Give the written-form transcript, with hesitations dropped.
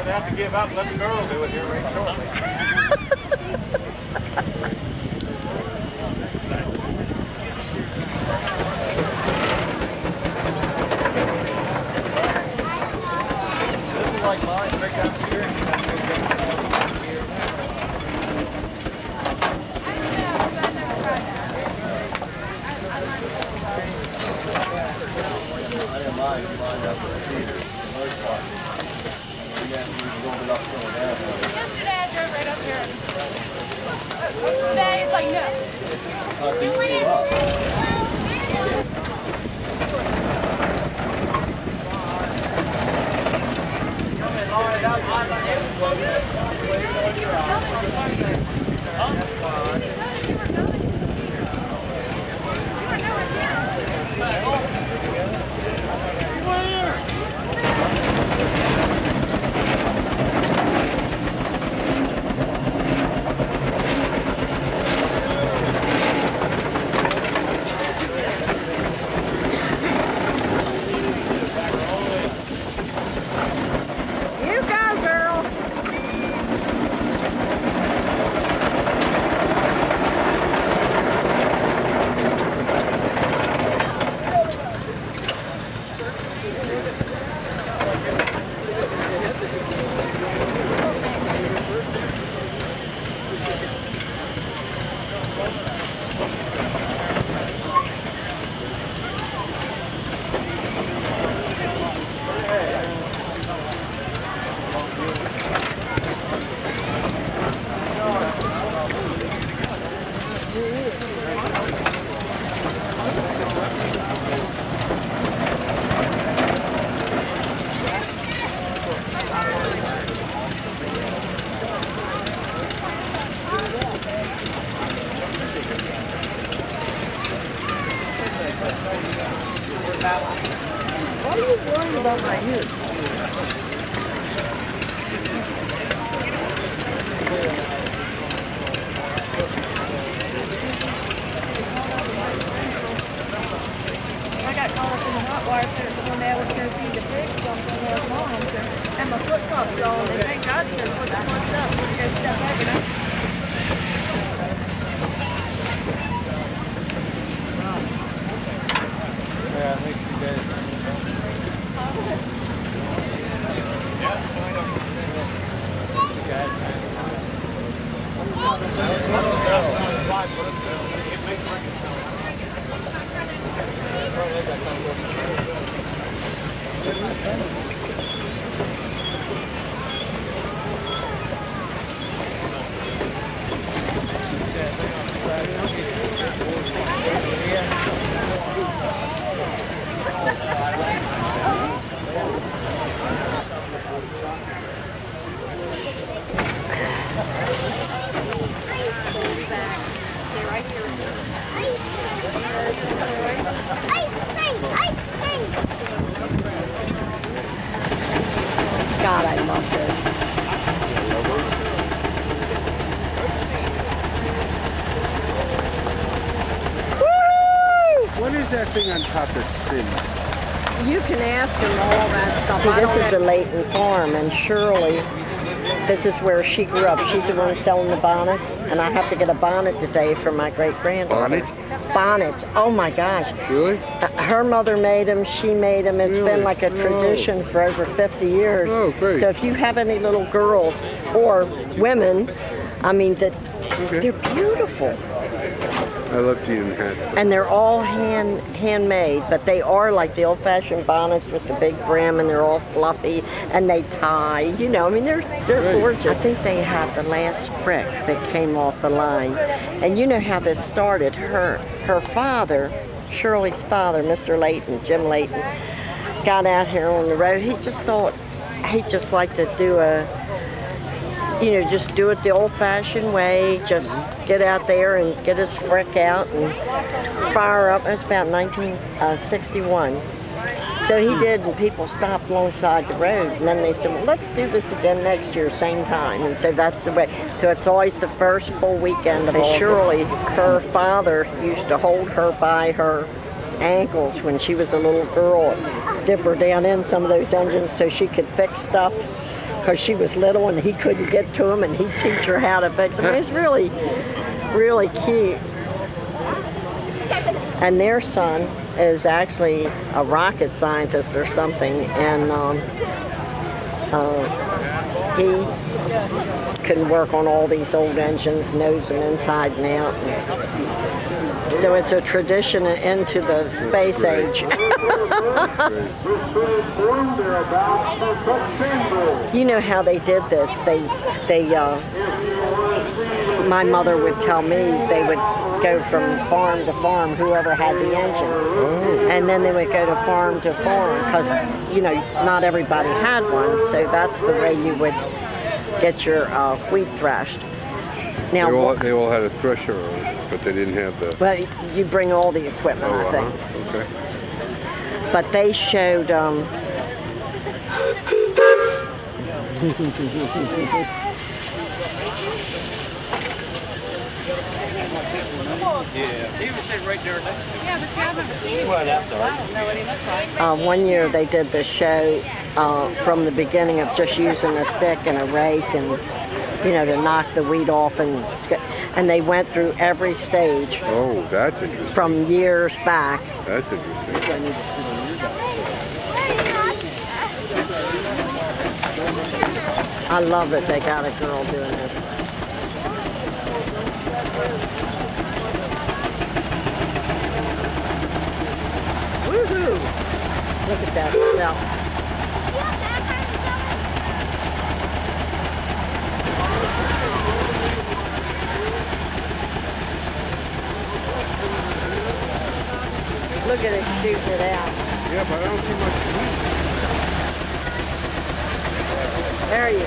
to have to give up and let the girl do it here very shortly. This is like mine, right down here. Yesterday I drove right up here. Today it's like no. Why are you worried about my hair? I got caught up in the hot wire there one day I was going to feed the pigs something with mom, and my flip flops on, and thank God because it wasn't fucked up. We're going to step back and Yeah, I think you guys. God, I love this. Woo! What is that thing on top that spins? You can ask him all that stuff. See, this is the Layton farm, and Shirley, this is where she grew up. She's the one selling the bonnets, and I have to get a bonnet today for my great-granddaughter. Bonnet? Bonnets. Oh my gosh. Really? Her mother made them, she made them. It's Really? been like a tradition for over 50 years. Oh, great. So if you have any little girls or women, I mean, they're beautiful. I love jean hats. And they're all handmade, but they are like the old-fashioned bonnets with the big brim, and they're all fluffy, and they tie. You know, I mean, they're gorgeous. I think they have the last brick that came off the line. And you know how this started. Her father, Shirley's father, Mr. Layton, Jim Layton, got out here on the road. He just thought he'd just like to do just do it the old-fashioned way, just get out there and get his frick out and fire up. It was about 1961. So he did, and people stopped alongside the road, and then they said, well, let's do this again next year, same time. And so that's the way. So it's always the first full weekend of August. Shirley, her father used to hold her by her ankles when she was a little girl, dip her down in some of those engines so she could fix stuff. because she was little and he couldn't get to them, and he'd teach her how to fix them. It's really, really cute. And their son is actually a rocket scientist or something, and he can work on all these old engines, knows them inside and out. So it's a tradition into the space age. You know how they did this? My mother would tell me they would go from farm to farm, whoever had the engine. Oh. And then they would go to farm because, you know, not everybody had one. So that's the way you would get your wheat threshed. Now, they all had a thresher, but they didn't have the... But you bring all the equipment, I think. Okay. But they showed... Yeah, he was sitting right there. Yeah, but see, I've never seen him. I don't know what he looks like. One year they did the show from the beginning of just using a stick and a rake and, you know, to knock the wheat off, and they went through every stage. Oh, that's interesting. From years back. That's interesting. I love that they got a girl doing this. Woohoo! Look at that smell. Look at it shooting it out. Yeah, but I don't see much. There you go.